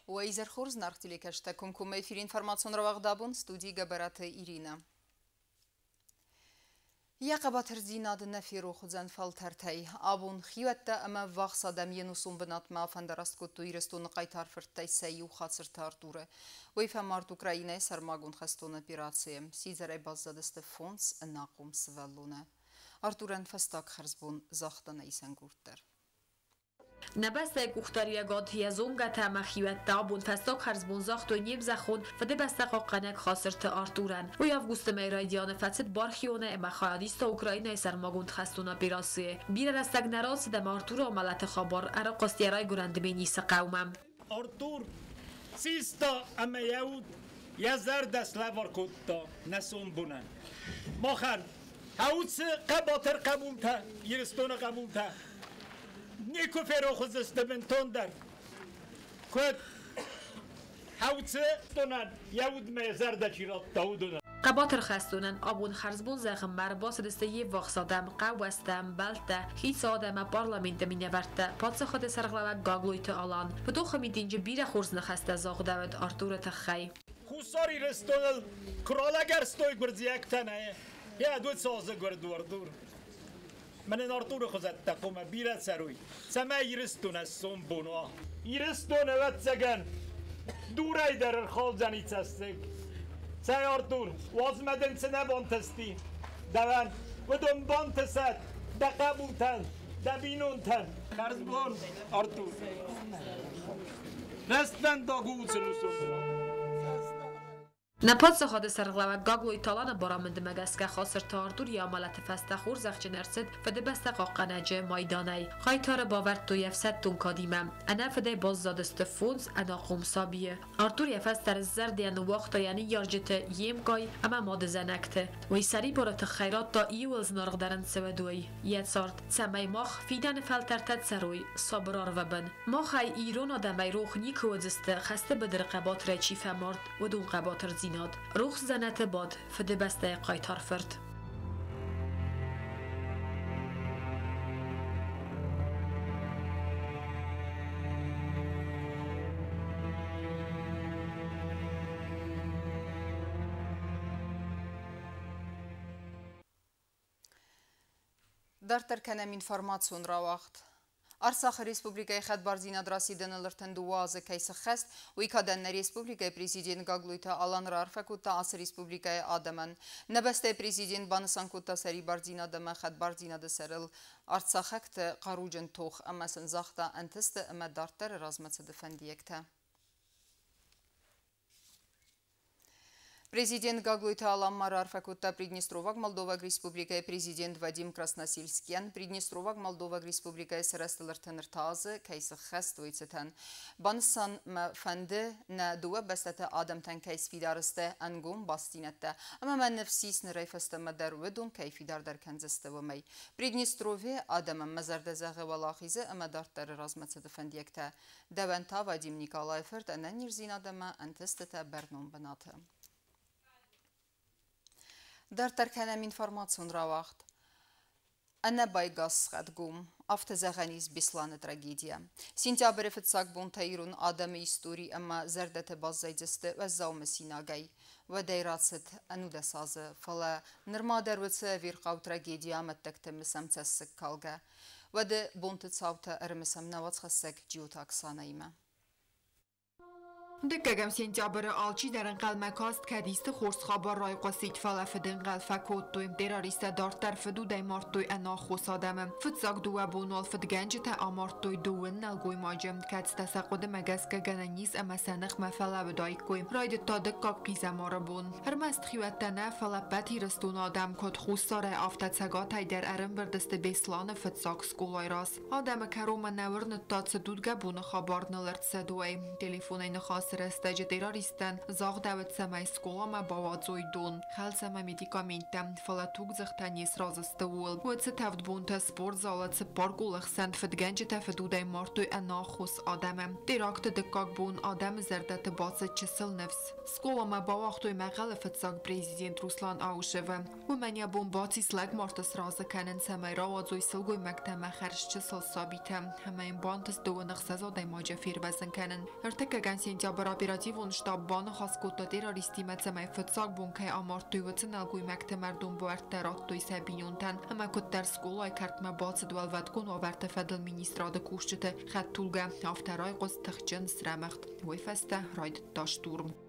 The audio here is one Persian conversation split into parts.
وإذا خورز نارختلي كشتكم كم في إنفورماسيون رواق دابون ستودي جبرات إيرينا يقبات رزيناد نفيرو خزن فالترتي أبون خيوتا أما واق صدم ينوسون بنات ما فندرست كتو يرستون قيتار فرتي سيو خاصر تارتوره ويفهمارت أوكراينة سرماغون خستون أبيراتسيم سيزر بازدست فونس الناقوم سفلونه أرتورن فستاك خرزبون زاختن إيسنگورتر نبسته گوختاری گاد هیزونگا تمخیوت دابون فستاق خرزبون زاخت و نیب زخون فده بستقا قنک خاسرت آرتورن و یافگوست میرای دیانه فتت بارخیونه اما خیادیست اوکراینای سرماگوند خستونا بیراسیه بیره رستگ نراس دم آرتور و ملت خابار ارا قاستیرای گرند بینیس قومم آرتور سیستا اما یهود یزر دست لور کتا نسون بونن ماخر هاوتس قباتر قبول تا یرستون قبول تا نیکو فرو خوزست بنتون در کد هاوتس تونن یهود میزر دچیرات داودونن قباتر خستونن آبون خرزبون زخم مر باس دسته یه واقصادم قوستم بلته خیس آدم پارلمنت مینورته پادس خود سرغلوه گاگلویت آلان و دو خمید اینجا بیره خورز نخسته زاغ داود آرتور تخی خوصاری رستونل کرالا گرستوی گرزیک تنه یا دو سازه گردو آرتور من آرتور خوزد تقوم بیره سروی سمه یرستون از سون بونوا یرستون وقت سگن دورای در خال زنیت استگ سای آرتور وازمدن سنه بانتستی دوان و دون بانتست دقبوتن دبینونتن خرزبون آرتور رستن داگو سلوسون نپادس خود سرغلوه گاگلو ایتالان بارامند مگسکه خاصر تاردور یا ملت فسته خور زخچ نرسد فده بسته قاقنجه مایدانه خایتار باورد تو یفست تون کادیمم انا فده باز زادست فونز انا قومسابیه آرتور یفست در زرد یعنی وقتا یعنی یارجت یم گای اما ماد زنکته وی سری بارات خیرات تا ایولز نارغ درن سودوی یه سارت سمی ماخ فیدن فلترتت سروی صبرار و بن ماخای ایرون آدمی روخ نیکو زسته خسته بدر قبات ریچی فمارد و دون قبات زیناد روخ زنت باد فده بسته قایتار فرد در ترکنم اینفورماسیون را وقت Արցախը Ռեսպուբլիկայի խատբարձինად ռասիդն լրտն դուազը կայսը խեստ, ուիկադանն Ռեսպուբլիկայի պրեզիդենտ գագլույթը ալան ռարվակուտա ասը Ռեսպուբլիկայի ադամն, նբստե պրեզիդենտ բանսանկուտա սերի բարձինադամը խատբարձինադը սերել Արցախակտը qarujın tox əməsin zaxta əntəstə əmə dartlar razməçə dəfəndiyəkdə. Президент Гаглуйта Алам Марар Факута Приднестровак Молдова Республикой президент Вадим Красносельскиян Приднестровак Молдова Республикой Сарастылар Тенертазы Кайсы Хествуйцетен Бансан Фанды на дуа Бастата Адамтан Кайсфидарысты Ангум Бастинетте Ама Нефсис Нерайфаста Мадарведун Кайфидар Дар Канзастывымай Приднестрове Адамам Мазардазагы Валахизы Ама Дартары Размацады Фандиекте Даванта Вадим Николаеверт Анан Нирзин Адама Антестета Бернум Банаты در ترکنم اینفورماسیون را وقت انا بایگاس خدگوم افتزغنیز بیسلان تراجیدیا سنتیابر فتساق بونتایرون آدم ایستوری اما زردت بازایجسته و زوم سیناگی و دیراتست انوده سازه فلا نرمادر وتسه ویرقاو تراجیدیا متکتم سمتسک کالگه و ده بونت صوت ارمسم نوات خسک جیوتاک سانایمه دقیقم سنتیابر آلچی در انقل مکاست کدیست خورس خابار رای قاسیت فلافد انقل فکوت دویم دراریست دارت در فدو دیمارت دوی انا خوص آدمم فتساق دوه بونال فدگنج تا آمارت دوی دوون نلگوی ماجم کدست تساقود مگس که گنانیس اما سنخ مفلا بدای کویم راید تا دقاق قیزه مارا بون هرمست خیوت تنه فلپتی رستون آدم کد خوص ساره آفتت سگاتای در ارم بردست بیسلان فتساق سکولای راست آدم کروم نورن تا سدودگه بون خابار نلرد سدوی تلیفون این خاص restece terroristen zag davet samay skolama bavadzoydun xal sama medikamentem falatug zachtanis razastawul wotse tavdbunta sportzalat parkulach sent fedgenge tafduday martu anachus adamem dirakt dekakbun adam zerdat batse çesel nefs skolama bavaqtoy maqalafet sag prezident Ruslan Auşeva Umanya bombatsi slag martas razı kanen samay ravadzoy silgoy maktama xarş çesel sabitem hemayn bantas donax sazaday maja firbasen kanen ارتكا سنتيابر اوبراتيفون شتابان خاصكوتا تيروريستي متسمى فتساق بونكي امارتوي وتنالقوي مكت مردم بوارتراتوي سابيونتن اما كتر سكولاي كارتما باتس دوالواتكون وبرت فدل مينيسترادا كوشتة خد تولغا افتراي قوز تخجن سرامخت ويفسته رايد تاشتورم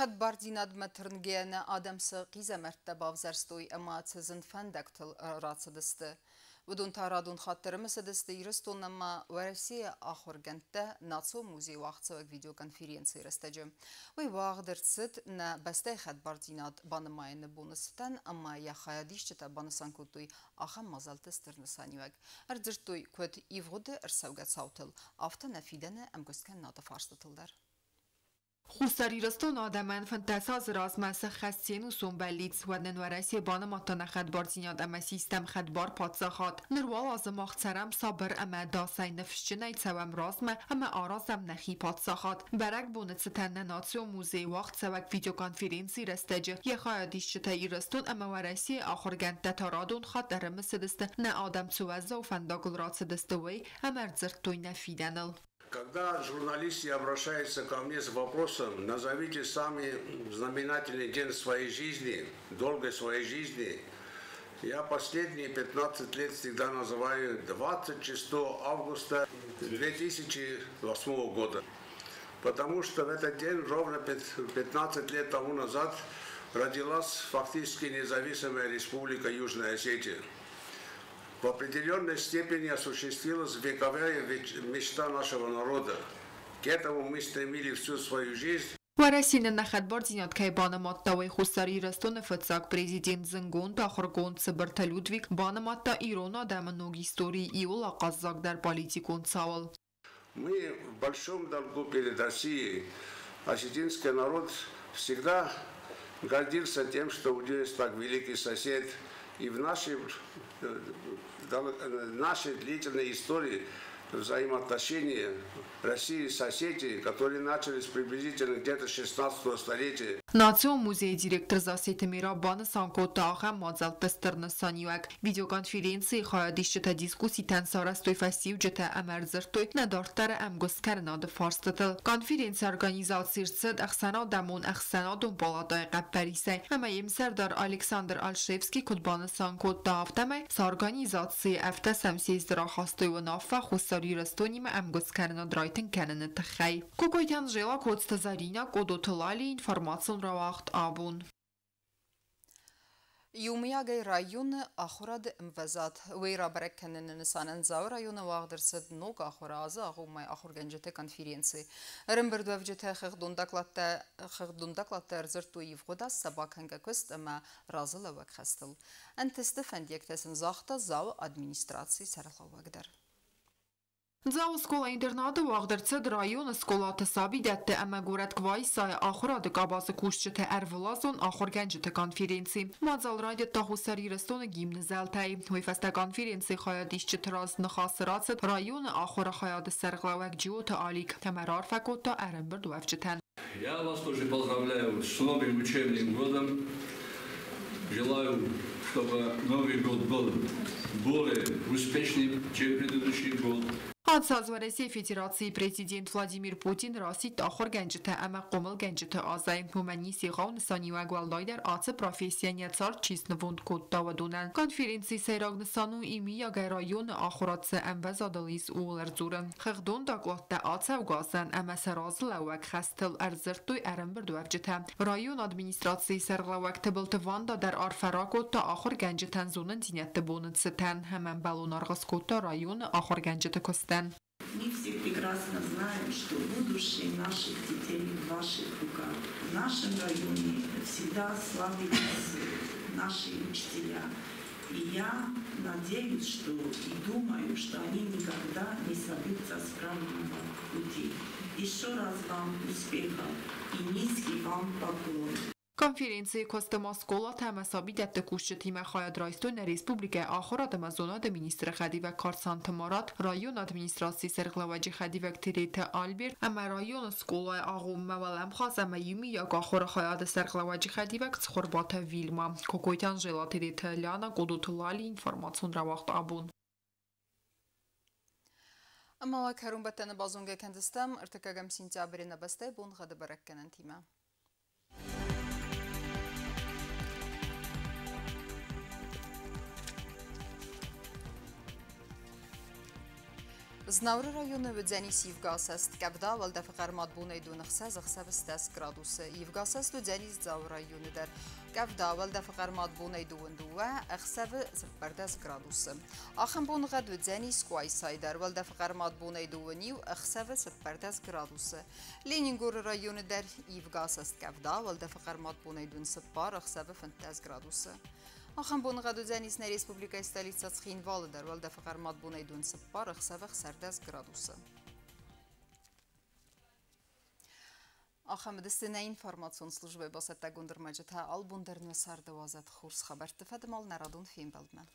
خد باردیناد مترنگیان آدمس قیزه مرتبه وزرستوی اما تزن فندکتل راتسدسته ودون تارادون خاطر مسدسته یرستون اما ورسی آخر گنته ناتسو موزی وقت سوک ویدیو کنفرینسی رستجم وی واقع درست نه بسته خد باردیناد بانمای نبونستن اما یا خیادیش چتا بانسان کتوی آخم مازالتستر نسانیوگ اردرتوی کت ایوغد ارسوگت ساوتل آفتا نفیدن امگسکن نادا فارستتل در خساری رستون آدمان فانتاساز راز مسخ خستین و سنبلیت و ننورسی بان ماتان خدبار زیاد اما سیستم خدبار پادساخات نروال از مخترم صبر اما داسای نفشجنای سوام رازم اما آرازم نخی پادساخات برک بونت ستن ناتسی و موزه وقت سوک ویدیو کنفرینسی رستجه یه خواهدیش چتایی رستون اما ورسی آخر گند دتارادون خاد درم سدسته نه آدم سوزه و فنداگل رات سدسته وی اما ارزرتوی نفیدنل Когда журналисты обращаются ко мне с вопросом, назовите самый знаменательный день своей жизни, долгой своей жизни, я последние 15 лет всегда называю 26 августа 2008 года. Потому что в этот день, ровно 15 лет тому назад, родилась фактически независимая республика Южная Осетия. В определенной степени осуществилась вековая мечта нашего народа. К этому мы стремились всю свою жизнь. ورسین نخدبار زیاد که بانمات داوی خساری رستون فتساق پریزیدنت زنگون تا خرگون سبرت لودویک بانمات تا ایران آدم نوگیستوری ایولا قزاق در политикун ساول. Мы в большом долгу перед Россией. Осетинский народ всегда гордился тем, что у него есть так великий сосед. И в нашей длительной истории взаимоотношения России с Осетией, которые начались приблизительно где-то 16 столетия. Națion muzei director zasete mira ban sankota aha mazal pesterna saniuak video konferensi khayadishta diskusi tan sarastoi fasiv jeta amerzertoi nadartar amgoskarna de farstatel konferens organizatsirtsed akhsana damon akhsana dum balada qaparise ama yemserdar Alexander Alshevski kutban sankota aftame sarganizatsi afta samsizdra khastoi و nafa khusari rastonim amgoskarna draiten kanen tkhay kokoytan jela kotsta zarina kodotlali informatsiyon وقت آبون يومياغي رايون آخراد مفزات ويرا بركن نسانن زاو رايون واغدر سد نوك آخرازا غوماي آخر گنجته کنفرینسی رمبرد وفجته خغدونداكلات ارزرتو يفغودا سباك هنگا كست اما رازل وك خستل انت استفند يكتسن زاختا زاو ادمنستراتسي سرخوا وقدر زاو سکولا اینترناتا واغدرتسد رایون سکولات سابیدت اما گورد گوایسای آخراد قاباز کوشچت ارولازون آخر گنجت کنفرینسی مازال راید تا حساری رستون گیم نزلتای ویفست کنفرینسی خیادیش چتراز نخاصرات رایون آخر خیاد سرغلوک جیوت آلیک تمرار فکوتا ارنبرد وفجتن Я вас тоже поздравляю с новым учебным годом. Желаю, чтобы Новый год был более успешным, чем предыдущий год. سازوارسی فدراسیون پرزیدنت ولادیمیر پوتین راستی آخر گنجته اما قمل گنجته آزای همانی سیغان نسانی و اگوالای در آت پروفیسیونیت سال چیز نوند کد داودونن کنفرانسی سیراغ نسانو ایمی یا گرایون آخرات سه اموزادلیز اولرزورن خردون داگلات آت و گازن اما سراز لوک خستل ارزرتوی ارنبرد وفجته رایون ادمینستراسی سرغلوک تبلت واندا در آرفراکو تا آخر گنجتن زونن زینت بونن ستن همان بالون ارغس کد رایون آخر گنجته کستن Не все прекрасно. прекрасно знаем, что будущее наших детей в ваших руках. В нашем районе всегда славились наши учителя. И я надеюсь, что и думаю, что они никогда не собьются с правильного пути. Еще раз вам успехов и низкий вам поклон. Конференции Костема Скола تمسابی دت کوشت تیم خواهد رایستون ریسپوبلیکا آخرات مزونات مینیستر خدی و کارسانت مارات رایون ادمینستراسی سرقلواجی خدی و اکتریت آلبیر اما رایون سکولا آغوم مولم خواست اما یومی یا آخر خواهد سرقلواجی خدی و کسخوربات ویلما کوکویتان جلاتیریت لانا قدوت لالی اینفرماسون را وقت آبون اما وکرون بتن بازونگه کندستم ارتکاگم سینتیابری نبسته بون غد برکنن تیمه Znavr rayonu ve Dzenis Yevgasest Kabda valda faqarmat bunay dunxsa zaxsa bestas gradus Yevgasest ve Dzenis Zav rayonu der Kabda valda faqarmat bunay duwa axsa berdas gradus Axan bun gad ve Dzenis Quaysayder valda faqarmat bunay duwani axsa berdas gradus Leningor rayonu der Yevgasest Kabda valda faqarmat bunay dun separ axsa fantas gradus Axan bun gadu Dzenis ne Respublika stolica Tskhinval der valda faqarmat bunay dun separ axsa serdas gradus Axan medistine informasyon slujbe basata gundurmajata albun der nusar 12 khurs xabar tfadmal naradun film baldman